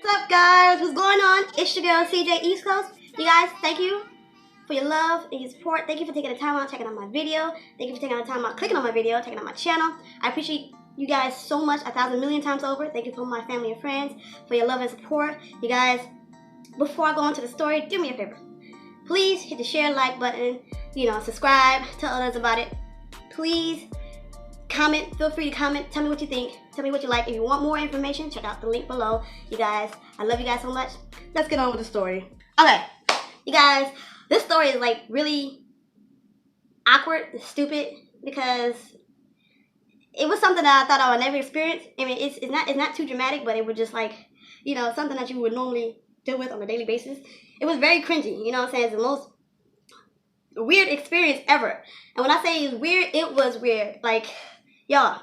What's up, guys? What's going on? It's your girl CJ East Coast. You guys, thank you for your love and your support. Thank you for taking the time out checking out my video. Thank you for taking the time out clicking on my video, checking out my channel. I appreciate you guys so much, 1,000,000,000 times over. Thank you for my family and friends for your love and support. You guys, before I go on to the story, do me a favor. Please hit the share, like button. Subscribe. Tell others about it. Please comment. Feel free to comment. Tell me what you think. Tell me what you like. If you want more information, check out the link below. You guys, I love you guys so much. Let's get on with the story. Okay, you guys, this story is like really awkward, stupid, because it was something that I thought I would never experience. I mean, it's not too dramatic, but it was just like, something that you would normally deal with on a daily basis. It was very cringy. You know what I'm saying? It's the most weird experience ever. And when I say it's weird, it was weird. Like, y'all,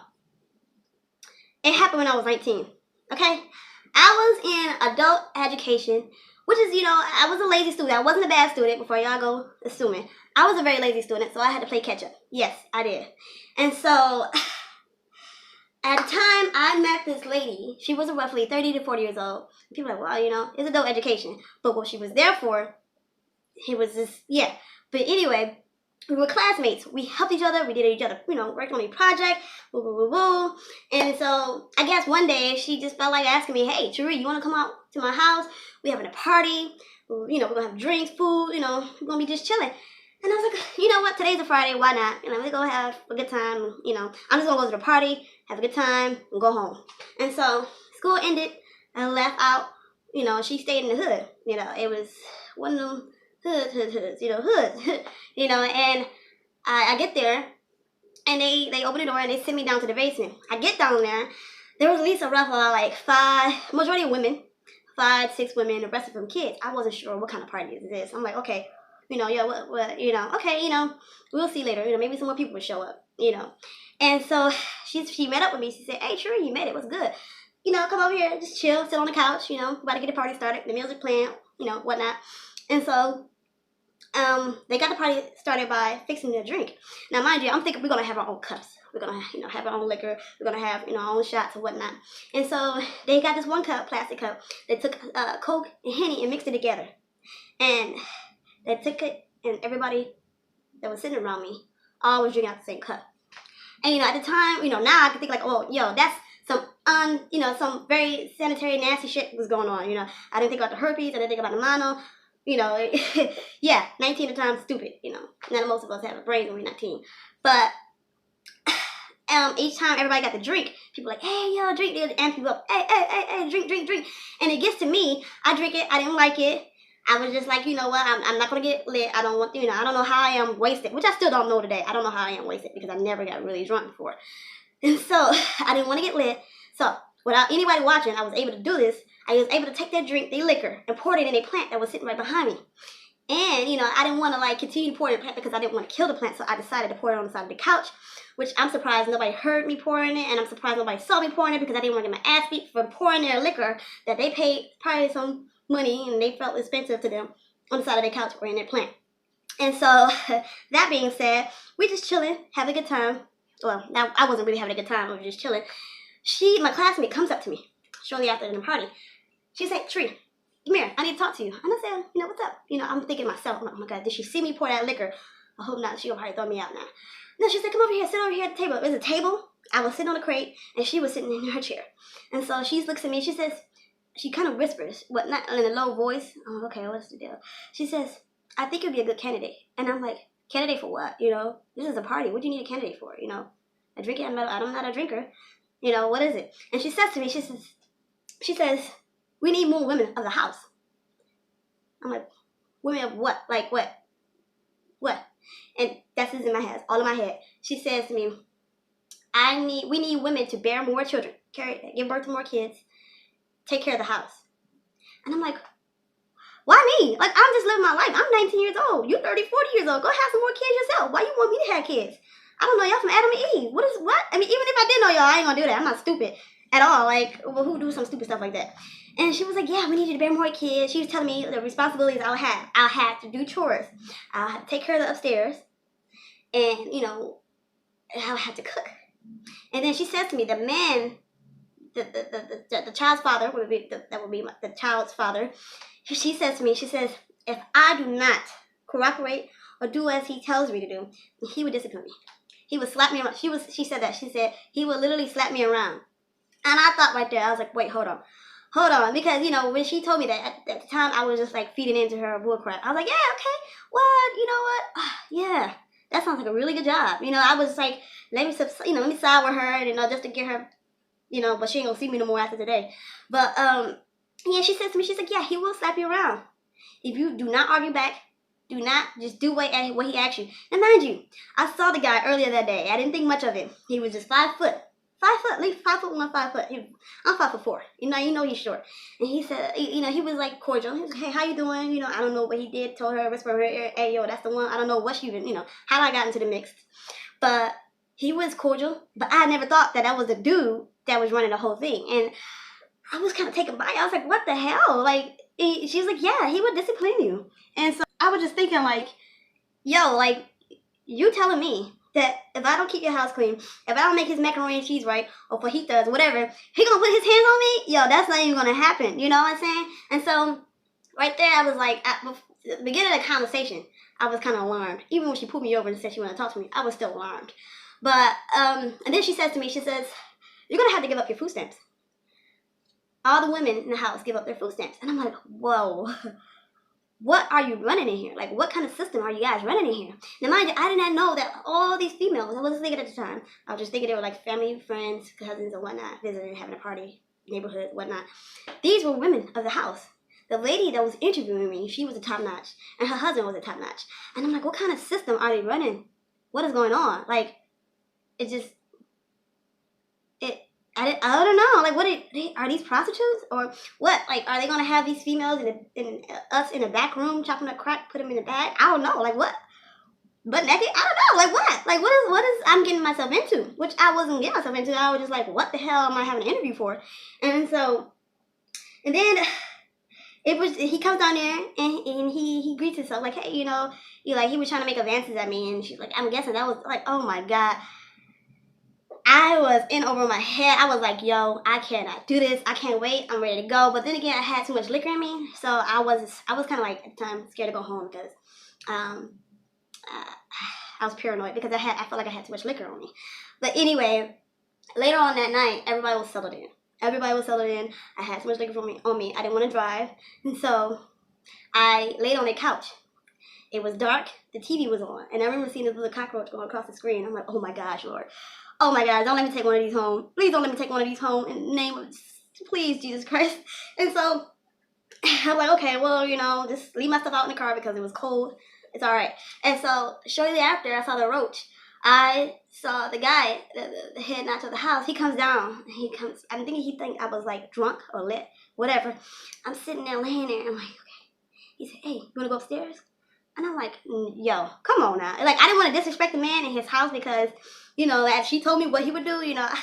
it happened when I was 19. Okay? I was in adult education, which is, I was a lazy student. I wasn't a bad student before y'all go assuming. I was a very lazy student, so I had to play catch up. Yes, I did. And so at the time, I met this lady. She was roughly 30 to 40 years old. People were like, well, it's adult education. But what she was there for, it was just, yeah. But anyway, we were classmates. We helped each other. We did each other, worked on a project. Woo, woo, woo, woo. And so I guess one day she just felt like asking me, hey, Cherie, you want to come out to my house? We're having a party. We're going to have drinks, food. We're going to be just chilling. And I was like, you know what? Today's a Friday. Why not? Let's go have a good time. I'm just going to go to the party, have a good time, and go home. And so school ended. I left out. She stayed in the hood. It was one of them hoods, hoods. And I get there, and they open the door, and they send me down to the basement. I get down there. There was at least a rough like 5, majority of women, 5, 6 women, the rest of them kids. I wasn't sure what kind of party is this. I'm like, okay. Okay, we'll see later. Maybe some more people will show up, And so she met up with me. She said, hey, Cherie, you made it. What's good? Come over here, just chill, sit on the couch, about to get the party started. The music playing, whatnot. And so they got the party started by fixing me a drink. Now, mind you, I'm thinking we're going to have our own cups. We're going to, have our own liquor. We're going to have, our own shots and whatnot. And so they got this one cup, plastic cup. They took Coke and Henny and mixed it together. And they took it, and everybody that was sitting around me all was drinking out the same cup. And, at the time, now I can think like, oh, that's some some very sanitary, nasty shit was going on, I didn't think about the herpes, I didn't think about the mono, yeah, 19 at the time, stupid, None of most of us have a brain when we're 19. But each time everybody got the drink, people like, hey, yo, drink, they amp you up. Hey, drink. And it gets to me, I drink it, I didn't like it. I was just like, you know what, I'm not going to get lit. I don't want, I don't know how I am wasted, which I still don't know today. I don't know how I am wasted because I never got really drunk before. And so I didn't want to get lit. So without anybody watching, I was able to do this. I was able to take that drink, the liquor, and pour it in a plant that was sitting right behind me. And, I didn't want to, continue to pour it in the plant because I didn't want to kill the plant. So I decided to pour it on the side of the couch, which I'm surprised nobody heard me pouring it. And I'm surprised nobody saw me pouring it because I didn't want to get my ass beat for pouring their liquor that they paid probably some money and they felt expensive to them on the side of their couch or in their plant. And so that being said, we just chilling, having a good time. Well, now I wasn't really having a good time, I was just chilling. My classmate comes up to me shortly after the party. She said, Tree, come here, I need to talk to you. And I said, what's up? I'm thinking to myself, oh my God, did she see me pour that liquor? I hope not, she'll probably throw me out now. No, she said, come over here, sit over here at the table. There's a table. I was sitting on a crate and she was sitting in her chair. And so she looks at me, she says, she kind of whispers, but not in a low voice. Oh, okay, what's the deal? She says, I think you'd be a good candidate. And I'm like, candidate for what? This is a party. What do you need a candidate for? A drinker? I'm not a drinker. What is it? And she says to me, she says, we need more women of the house. I'm like, women of what? Like what? What? And that's just in my head, all in my head. She says to me, we need women to bear more children, give birth to more kids, take care of the house. And I'm like, why me? Like, I'm just living my life. I'm 19 years old. You're 30, 40 years old. Go have some more kids yourself. Why you want me to have kids? I don't know. Y'all from Adam and Eve. What? I mean, even if I did know y'all, I ain't gonna do that. I'm not stupid at all. Like, well, who do some stupid stuff like that? And she was like, yeah, we need you to bear more kids. She was telling me the responsibilities I'll have. I'll have to do chores. I'll have to take care of the upstairs. And, I'll have to cook. And then she says to me, the men the child's father would be the child's father. She says to me, she says, if I do not cooperate or do as he tells me to do, he would discipline me. He would slap me around. She said that. She said he would literally slap me around. And I thought right there, I was like, wait, hold on. Because, when she told me that, at the time, I was just like feeding into her bullcrap. I was like, yeah, okay, what, you know what? Yeah, that sounds like a really good job. I was like, let me side with her, just to get her, but she ain't gonna see me no more after today. But, yeah, she says to me, she's like, yeah, he will slap you around. If you do not argue back, do not just do what he asks you. And mind you, I saw the guy earlier that day. I didn't think much of him. He was just 5 foot. 5 foot, at least 5'1", 5 foot. I'm 5'4". You know he's short. And he said, he was like cordial. He was like, hey, how you doing? I don't know what he did. Told her, whispered her ear, hey, yo, that's the one. I don't know what she even, how I got into the mix. But he was cordial. But I never thought that was the dude that was running the whole thing. And I was kind of taken by it. I was like, what the hell? Like, she was like, yeah, he would discipline you. And so I was just thinking like, yo, like, you telling me that if I don't keep your house clean, if I don't make his macaroni and cheese right, or fajitas, whatever, he gonna put his hands on me? Yo, that's not even gonna happen. You know what I'm saying? And so, right there, I was like, at the beginning of the conversation, I was kind of alarmed. Even when she pulled me over and said she wanted to talk to me, I was still alarmed. But, and then she says to me, she says, you're gonna have to give up your food stamps. All the women in the house give up their food stamps. And I'm like, whoa. What are you running in here? Like, what kind of system are you guys running in here? Now, mind you, I did not know that all these females, I wasn't thinking at the time. I was just thinking they were like family, friends, cousins, or whatnot, visiting, having a party, neighborhood, whatnot. These were women of the house. The lady that was interviewing me, she was a top notch, and her husband was a top notch. And I'm like, what kind of system are they running? What is going on? Like, I don't know. Like, what are these prostitutes or what? Like, are they gonna have these females us in the back room chopping up crack, put them in the bag? I don't know. Like, what? But naked? I don't know. Like, what? Like, what is I'm getting myself into? Which I wasn't getting myself into. I was just like, what the hell am I having an interview for? And then he comes down there and he greets himself like, hey, he was trying to make advances at me, and she's like, I'm guessing that was like, oh my God. I was in over my head. I was like, yo, I cannot do this. I can't wait. I'm ready to go. But then again, I had too much liquor in me. So I was kind of like, at the time, scared to go home because I was paranoid because I felt like I had too much liquor on me. But anyway, later on that night, everybody was settled in. I had too much liquor on me. I didn't want to drive. And so I laid on a couch. It was dark. The TV was on. And I remember seeing this little cockroach going across the screen. I'm like, oh my gosh, Lord. Oh my God, don't let me take one of these home. Please don't let me take one of these home in the name of, please, Jesus Christ. And so I'm like, okay, well, just leave my stuff out in the car because it was cold. It's all right. And so shortly after, I saw the roach. I saw the guy, the head notch of the house. He comes down. I'm thinking he think I was like drunk or lit, whatever. I'm sitting there laying there. I'm like, okay. He said, hey, you want to go upstairs? And I'm like, yo, come on now. Like, I didn't want to disrespect the man in his house because, as she told me what he would do, I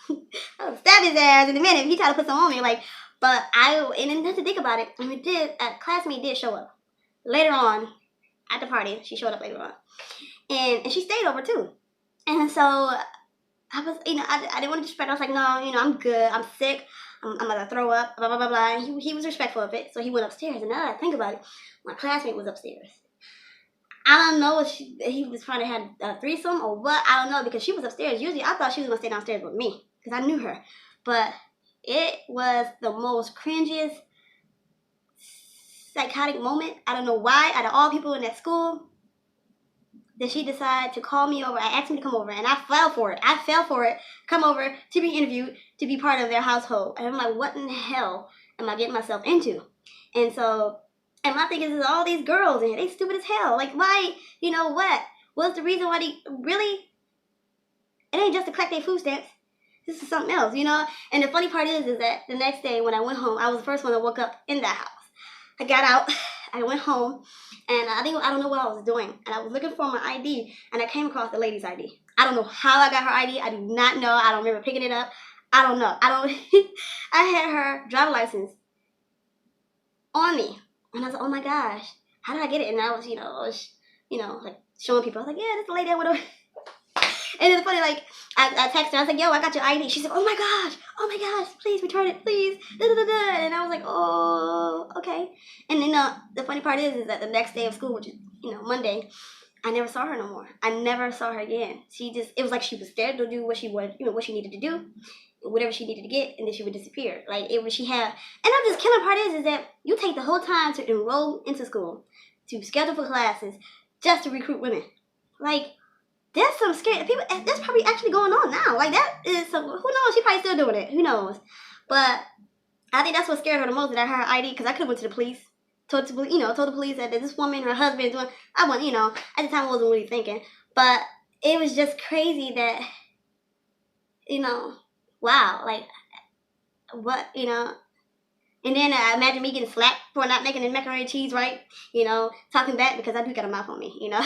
would stab his ass in a minute if he tried to put something on me. Like, but and then to think about it, a classmate did show up. Later on, at the party, she showed up later on. And she stayed over too. And so I was, I didn't want to disrespect. I was like, no, I'm good. I'm sick. I'm going to throw up, blah, blah, blah, blah. And he was respectful of it. So he went upstairs. And now that I think about it, my classmate was upstairs. I don't know if he was trying to have a threesome or what. I don't know, because she was upstairs. Usually I thought she was going to stay downstairs with me because I knew her. But it was the most cringiest, psychotic moment. I don't know why. Out of all people in that school, that she decided to call me over. I asked me to come over, and I fell for it. Come over to be interviewed, to be part of their household. And I'm like, what in the hell am I getting myself into? And so, and my thing is all these girls in here, they stupid as hell. Like, why, what? What's the reason why really? It ain't just to collect their food stamps. This is something else, And the funny part is that the next day when I went home, I was the first one that woke up in that house. I got out, I went home, and I don't know what I was doing. And I was looking for my ID, and I came across the lady's ID. I don't know how I got her ID. I do not know. I don't remember picking it up. I don't know. I had her driver's license on me. And I was like, oh my gosh, how did I get it? And I was, like showing people. I was like, yeah, this lady I went over. And it's funny, like, I texted her, I was like, yo, I got your ID. She said, oh my gosh, please return it, please. Da, da, da, da. And I was like, oh, okay. And then the funny part is that the next day of school, which is, Monday, I never saw her no more. I never saw her again. It was like she was there to do what she was, what she needed to do, whatever she needed to get, and then she would disappear. Like, and I'm just, killing part is that you take the whole time to enroll into school, to schedule for classes, just to recruit women. Like, that's some scary people. That's probably actually going on now. Like, that is some, who knows? She probably still doing it. Who knows? But I think that's what scared her the most, that I heard her ID, because I could have went to the police. Told the police that this woman, her husband, doing. I wasn't, at the time I wasn't really thinking, but it was just crazy that, wow, like, what, and then I imagine me getting slapped for not making the macaroni and cheese right, talking back because I do got a mouth on me, I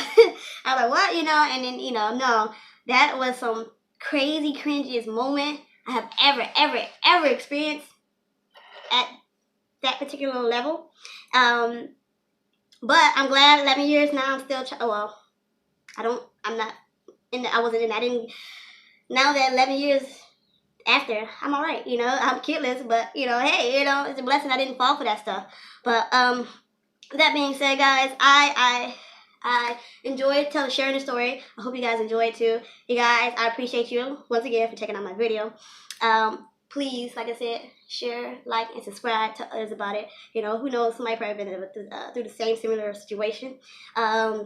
was like, what, and then, no, that was some crazy, cringiest moment I have ever experienced at that particular level. But I'm glad 11 years now, I'm still, I wasn't in, I didn't, now that 11 years after, I'm all right, I'm kidless, but, hey, it's a blessing I didn't fall for that stuff. But, that being said, guys, I enjoyed sharing the story. I hope you guys enjoyed too. You guys, I appreciate you once again for checking out my video. Please, like I said, share, like, and subscribe to others about it. Who knows, somebody probably been through the same similar situation. I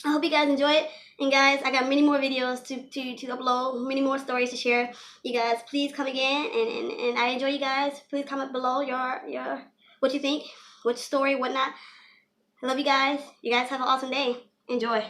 hope you guys enjoy it. And guys, I got many more videos to upload, many more stories to share. You guys, please come again, and I enjoy you guys. Please comment below your what you think, which story, whatnot. I love you guys. You guys have an awesome day. Enjoy.